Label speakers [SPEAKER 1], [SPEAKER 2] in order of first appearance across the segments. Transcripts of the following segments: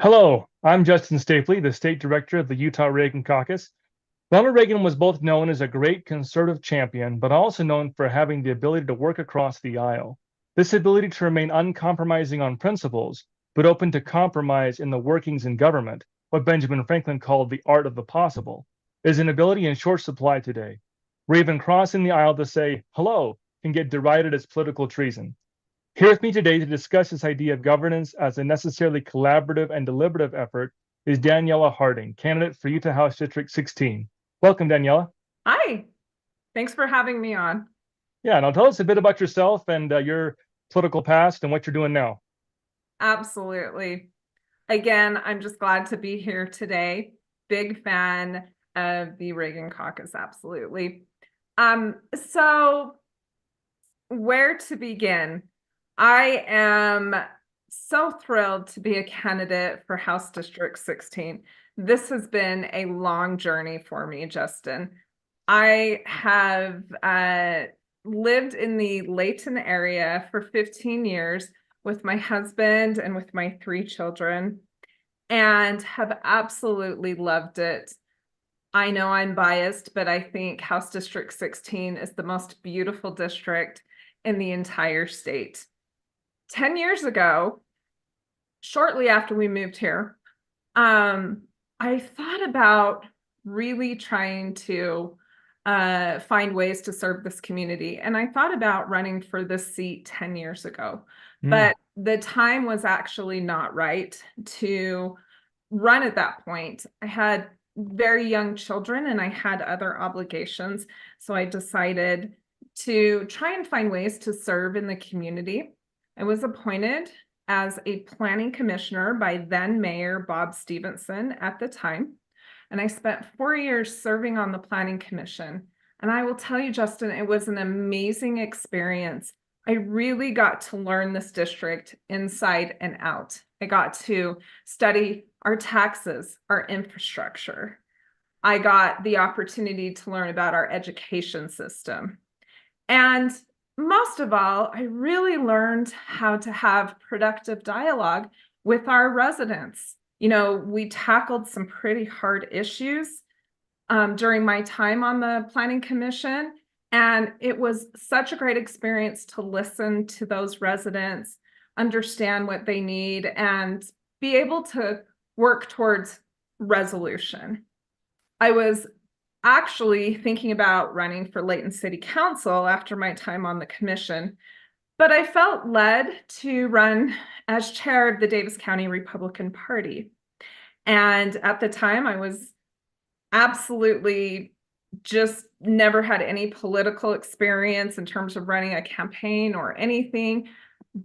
[SPEAKER 1] Hello, I'm Justin Stapley, the state director of the Utah Reagan Caucus. Ronald Reagan was both known as a great conservative champion, but also known for having the ability to work across the aisle. This ability to remain uncompromising on principles, but open to compromise in the workings in government, what Benjamin Franklin called the art of the possible, is an ability in short supply today. Where even crossing the aisle to say hello can get derided as political treason. Here with me today to discuss this idea of governance as a necessarily collaborative and deliberative effort is Daniela Harding, candidate for Utah House District 16. Welcome, Daniela.
[SPEAKER 2] Hi, thanks for having me on.
[SPEAKER 1] Yeah, now tell us a bit about yourself and your political past and what you're doing now.
[SPEAKER 2] Absolutely. Again, I'm just glad to be here today. Big fan of the Reagan Caucus, absolutely. So where to begin? I am so thrilled to be a candidate for House District 16. This has been a long journey for me, Justin. I have lived in the Layton area for 15 years with my husband and with my three children, and have absolutely loved it. I know I'm biased, but I think House District 16 is the most beautiful district in the entire state. 10 years ago, shortly after we moved here, I thought about really trying to find ways to serve this community. And I thought about running for this seat 10 years ago,
[SPEAKER 1] Mm,
[SPEAKER 2] but the time was actually not right to run at that point. I had very young children and I had other obligations. So I decided to try and find ways to serve in the community. I was appointed as a planning commissioner by then Mayor Bob Stevenson at the time. And I spent 4 years serving on the Planning Commission. And I will tell you, Justin, it was an amazing experience. I really got to learn this district inside and out. I got to study our taxes, our infrastructure. I got the opportunity to learn about our education system. And most of all, I really learned how to have productive dialogue with our residents. We tackled some pretty hard issues during my time on the Planning Commission. And it was such a great experience to listen to those residents, understand what they need, and be able to work towards resolution. I was actually thinking about running for Layton City Council after my time on the commission, but I felt led to run as chair of the Davis County Republican Party. And at the time, I was absolutely just never had any political experience in terms of running a campaign or anything.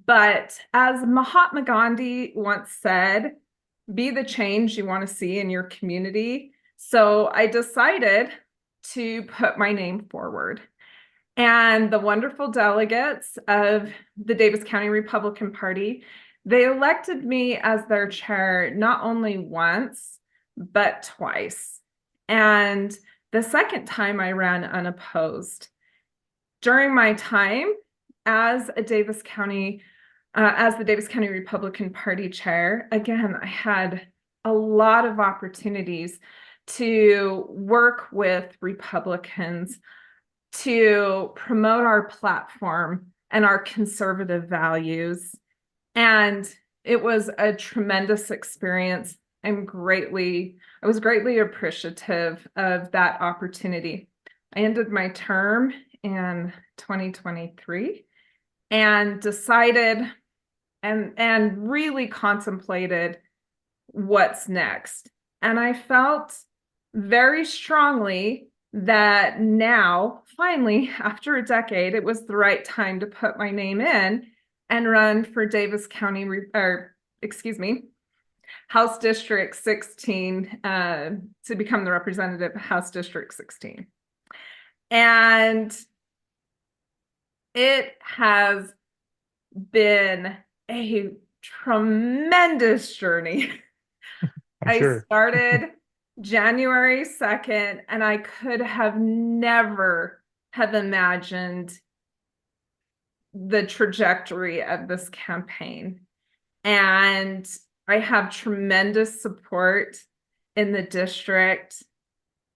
[SPEAKER 2] But as Mahatma Gandhi once said, be the change you want to see in your community. So I decided to put my name forward. And the wonderful delegates of the Davis County Republican Party, they elected me as their chair not only once, but twice. And the second time I ran unopposed. During my time as a Davis County, as the Davis County Republican Party chair, again, I had a lot of opportunities to work with Republicans to promote our platform and our conservative values. And it was a tremendous experience. I was greatly appreciative of that opportunity. I ended my term in 2023 and decided and really contemplated what's next. And I felt very strongly that now, finally, after a decade, it was the right time to put my name in and run for Davis County, or excuse me, House District 16 to become the representative of House District 16. And it has been a tremendous journey.
[SPEAKER 1] I'm
[SPEAKER 2] I
[SPEAKER 1] sure.
[SPEAKER 2] started January 2nd, and I could have never have imagined the trajectory of this campaign. And I have tremendous support in the district.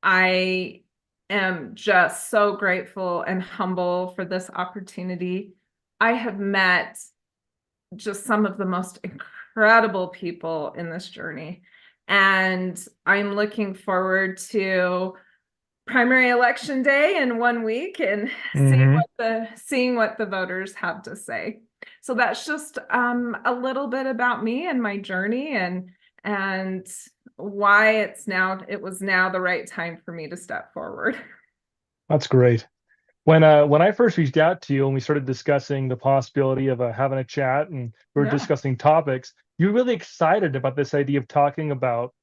[SPEAKER 2] I am just so grateful and humble for this opportunity. I have met just some of the most incredible people in this journey. And I'm looking forward to primary election day in 1 week and
[SPEAKER 1] Hmm.
[SPEAKER 2] seeing what the voters have to say. So that's just a little bit about me and my journey and why it was now the right time for me to step forward.
[SPEAKER 1] That's great. When I first reached out to you and we started discussing the possibility of having a chat and we were
[SPEAKER 2] Yeah.
[SPEAKER 1] discussing topics, you were really excited about this idea of talking about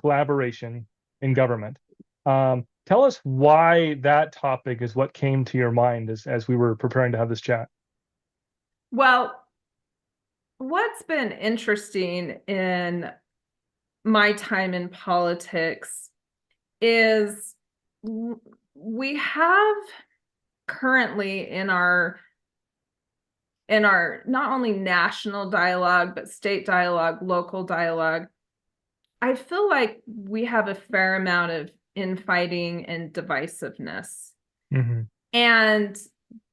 [SPEAKER 1] collaboration in government. Tell us why that topic is what came to your mind as we were preparing to have this chat.
[SPEAKER 2] Well, what's been interesting in my time in politics is we have currently in our not only national dialogue but state dialogue, local dialogue, I feel like we have a fair amount of infighting and divisiveness.
[SPEAKER 1] Hmm.
[SPEAKER 2] And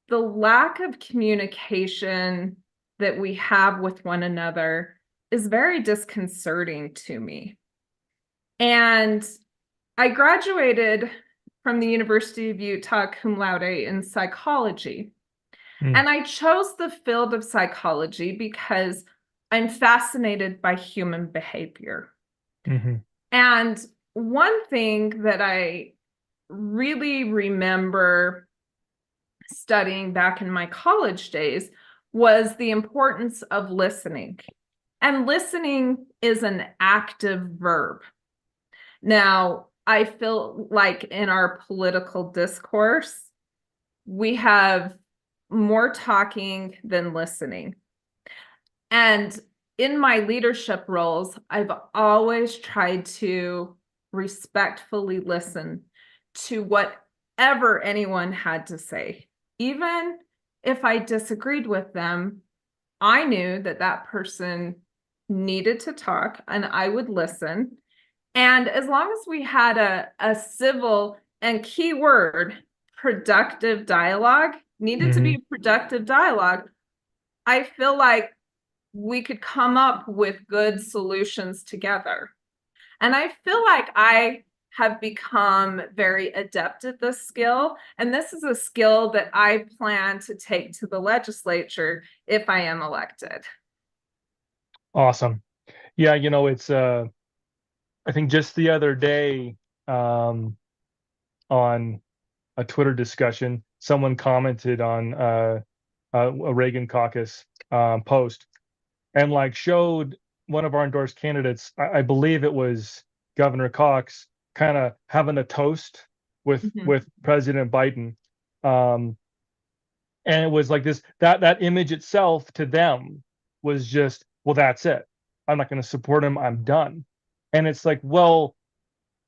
[SPEAKER 2] the lack of communication that we have with one another is very disconcerting to me. And I graduated from the University of Utah cum laude in psychology. And I chose the field of psychology because I'm fascinated by human behavior.
[SPEAKER 1] Hmm.
[SPEAKER 2] And one thing that I really remember studying back in my college days was the importance of listening. And listening is an active verb. Now, I feel like in our political discourse, we have more talking than listening. And in my leadership roles, I've always tried to respectfully listen to whatever anyone had to say. Even if I disagreed with them, I knew that that person needed to talk and I would listen. And as long as we had a civil and key word, productive dialogue, needed to
[SPEAKER 1] Hmm.
[SPEAKER 2] be productive dialogue, I feel like we could come up with good solutions together. And I feel like I have become very adept at this skill. And this is a skill that I plan to take to the legislature if I am elected.
[SPEAKER 1] Awesome. Yeah, it's I think just the other day, um, on a Twitter discussion, someone commented on a Reagan caucus post and like showed one of our endorsed candidates. I believe it was Governor Cox, kind of having a toast
[SPEAKER 2] Mhm.
[SPEAKER 1] with President Biden, um, and it was like this that image itself to them was just, well, that's it. I'm not going to support him. I'm done. And it's like, well,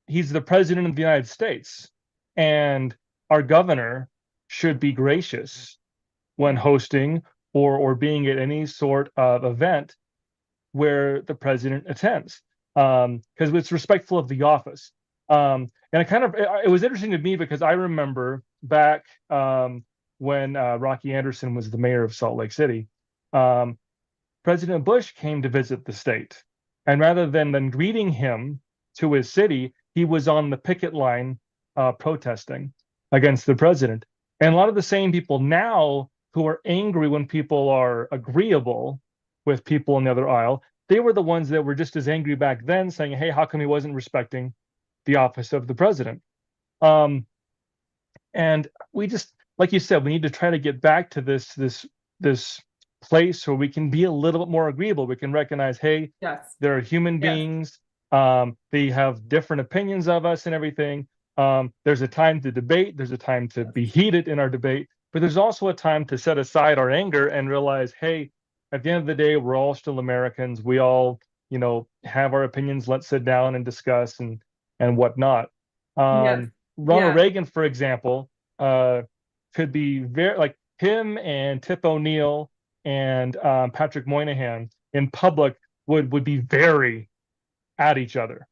[SPEAKER 1] he's the president of the United States, and our governor should be gracious when hosting or being at any sort of event where the president attends, because it's respectful of the office. And it was interesting to me because I remember back when Rocky Anderson was the mayor of Salt Lake City. Um, President Bush came to visit the state. And rather than greeting him to his city, he was on the picket line protesting against the president. And a lot of the same people now who are angry when people are agreeable with people in the other aisle, they were the ones that were just as angry back then, saying, hey, how come he wasn't respecting the office of the president? Um, and we just, like you said, we need to try to get back to this place where we can be a little bit more agreeable. We can recognize, hey,
[SPEAKER 2] Yes.
[SPEAKER 1] they're human
[SPEAKER 2] Yes.
[SPEAKER 1] beings. They have different opinions of us and everything. There's a time to debate. There's a time to be heated in our debate, but there's also a time to set aside our anger and realize, hey, at the end of the day, we're all still Americans. We all, have our opinions. Let's sit down and discuss and whatnot.
[SPEAKER 2] Yes.
[SPEAKER 1] Ronald
[SPEAKER 2] Yes.
[SPEAKER 1] Reagan, for example, uh, could be very like him and Tip O'Neill and Patrick Moynihan in public. would be very at each other,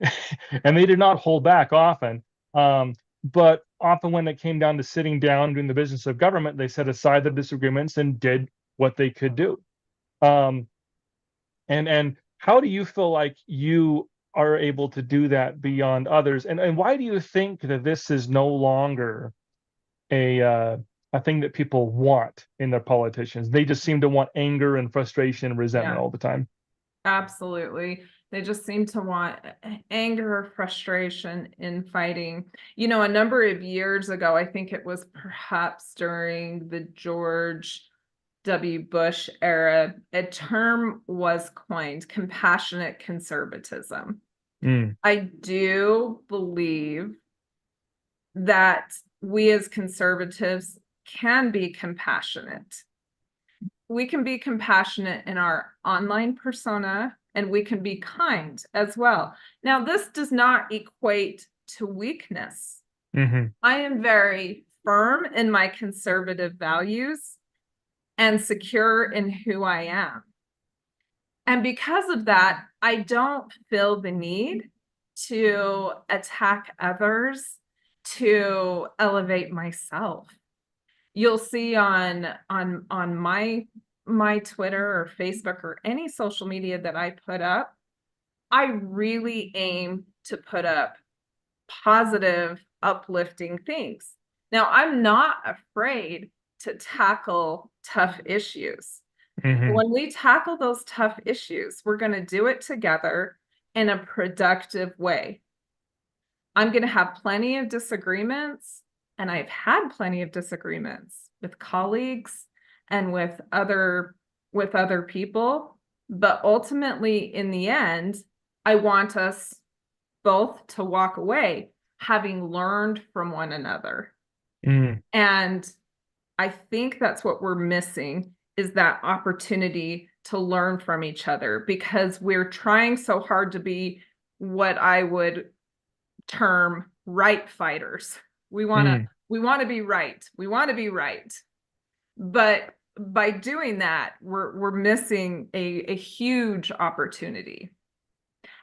[SPEAKER 1] and they did not hold back often. But often, when it came down to sitting down doing the business of government, they set aside their disagreements and did what they could do. Um, and how do you feel like you are able to do that beyond others? And why do you think that this is no longer a thing that people want in their politicians? They just seem to want anger and frustration and resentment
[SPEAKER 2] Yeah,
[SPEAKER 1] all the time.
[SPEAKER 2] absolutely. They just seem to want anger, frustration in fighting. You know, a number of years ago, I think it was perhaps during the George W. Bush era, a term was coined, compassionate conservatism.
[SPEAKER 1] Mm,
[SPEAKER 2] I do believe that we as conservatives can be compassionate. We can be compassionate in our online persona, and we can be kind as well. Now, this does not equate to weakness.
[SPEAKER 1] hmm
[SPEAKER 2] I am very firm in my conservative values and secure in who I am. And because of that, I don't feel the need to attack others, to elevate myself. You'll see on my Twitter or Facebook or any social media that I put up, I really aim to put up positive, uplifting things. Now, I'm not afraid to tackle tough issues.
[SPEAKER 1] hmm
[SPEAKER 2] When we tackle those tough issues, we're going to do it together in a productive way. I'm going to have plenty of disagreements, and I've had plenty of disagreements with colleagues and with other people, but ultimately in the end, I want us both to walk away having learned from one another.
[SPEAKER 1] mm,
[SPEAKER 2] And I think that's what we're missing, is that opportunity to learn from each other, because we're trying so hard to be what I would term right fighters.
[SPEAKER 1] mm.
[SPEAKER 2] We want to be right. We want to be right. But by doing that, we're missing a huge opportunity.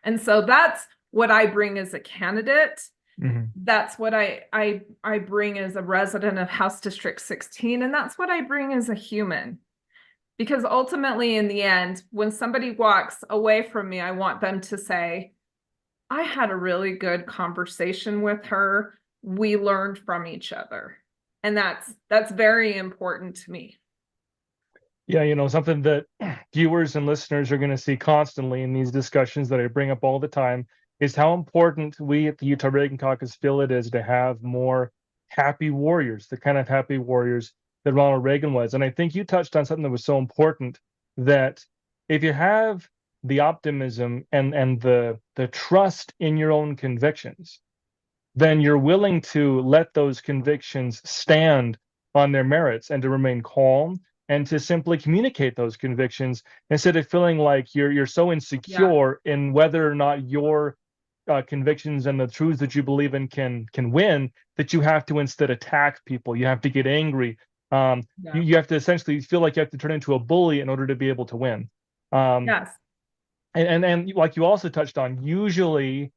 [SPEAKER 2] And so that's what I bring as a candidate.
[SPEAKER 1] hmm
[SPEAKER 2] That's what I bring as a resident of House District 16, and that's what I bring as a human. Because ultimately, in the end, when somebody walks away from me, I want them to say, I had a really good conversation with her. We learned from each other. And that's very important to me.
[SPEAKER 1] Yeah, something that viewers and listeners are going to see constantly in these discussions that I bring up all the time is how important we at the Utah Reagan Caucus feel it is to have more happy warriors, the kind of happy warriors that Ronald Reagan was. And I think you touched on something that was so important, that if you have the optimism and the trust in your own convictions, then you're willing to let those convictions stand on their merits and to remain calm and to simply communicate those convictions instead of feeling like you're so
[SPEAKER 2] Yeah.
[SPEAKER 1] insecure in whether or not your convictions and the truths that you believe in can win, that you have to instead attack people. You have to get angry.
[SPEAKER 2] Yeah.
[SPEAKER 1] You have to essentially feel like you have to turn into a bully in order to be able to win. Um,
[SPEAKER 2] Yes.
[SPEAKER 1] and like you also touched on, usually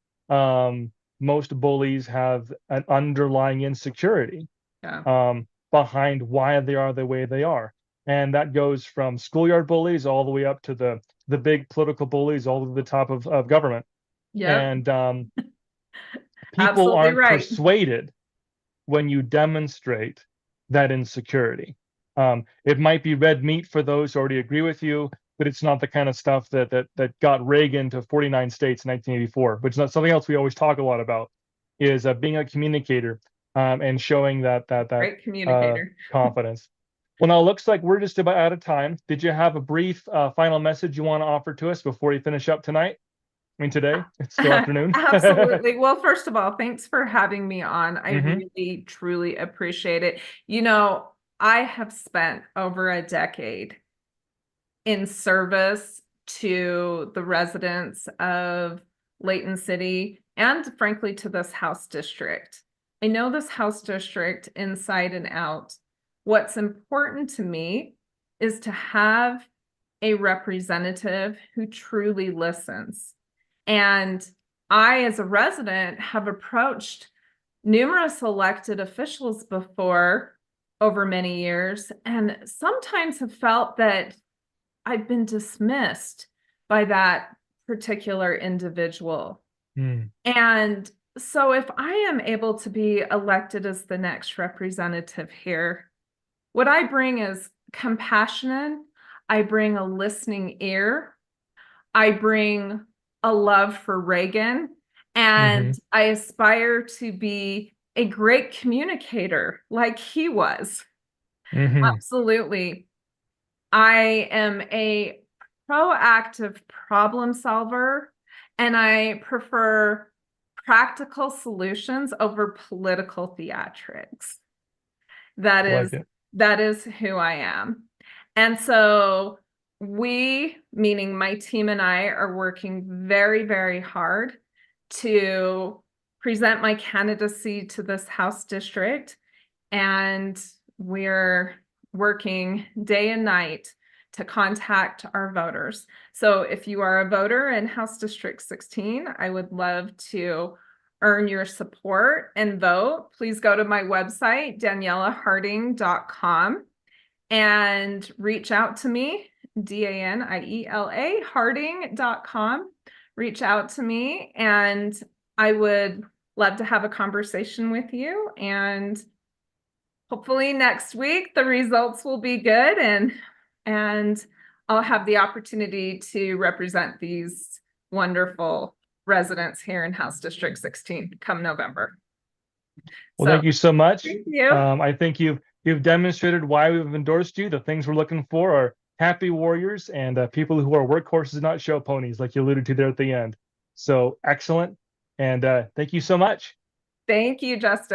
[SPEAKER 1] most bullies have an underlying insecurity
[SPEAKER 2] Yeah.
[SPEAKER 1] behind why they are the way they are. And that goes from schoolyard bullies all the way up to the big political bullies all to the top of government.
[SPEAKER 2] Yep.
[SPEAKER 1] And people
[SPEAKER 2] Absolutely
[SPEAKER 1] aren't
[SPEAKER 2] right.
[SPEAKER 1] persuaded when you demonstrate that insecurity. It might be red meat for those who already agree with you, but it's not the kind of stuff that got Reagan to 49 states in 1984. Which is not something else we always talk a lot about, is being a communicator and showing that
[SPEAKER 2] Great communicator.
[SPEAKER 1] confidence. Well, now it looks like we're just about out of time. Did you have a brief final message you want to offer to us before you finish up tonight? I mean, today. It's still afternoon.
[SPEAKER 2] Absolutely. Well, first of all, thanks for having me on. I
[SPEAKER 1] hmm
[SPEAKER 2] really, truly appreciate it. You know, I have spent over a decade in service to the residents of Layton City and frankly to this House district. I know this House district inside and out. What's important to me is to have a representative who truly listens. And I, as a resident, have approached numerous elected officials before over many years, and sometimes have felt that I've been dismissed by that particular individual.
[SPEAKER 1] Mm.
[SPEAKER 2] And so, if I am able to be elected as the next representative here, what I bring is compassion. I bring a listening ear. I bring a love for Reagan. And
[SPEAKER 1] Hmm.
[SPEAKER 2] I aspire to be a great communicator like he was.
[SPEAKER 1] Hmm.
[SPEAKER 2] Absolutely. I am a proactive problem solver, and I prefer practical solutions over political theatrics. That
[SPEAKER 1] I like
[SPEAKER 2] is
[SPEAKER 1] it.
[SPEAKER 2] that is who I am. And so we, meaning my team and I, are working very, very hard to present my candidacy to this House district. And we're working day and night to contact our voters. So if you are a voter in House District 16, I would love to earn your support and vote. Please go to my website, danielaharding.com, and reach out to me, Daniela harding.com. Reach out to me, and I would love to have a conversation with you. And hopefully next week the results will be good, and I'll have the opportunity to represent these wonderful residents here in House District 16 come November.
[SPEAKER 1] Well,
[SPEAKER 2] So
[SPEAKER 1] thank you so much.
[SPEAKER 2] thank you.
[SPEAKER 1] I think you've demonstrated why we've endorsed you. The things we're looking for are happy warriors and people who are workhorses, not show ponies, like you alluded to there at the end. So excellent, and thank you so much.
[SPEAKER 2] Thank you, Justin.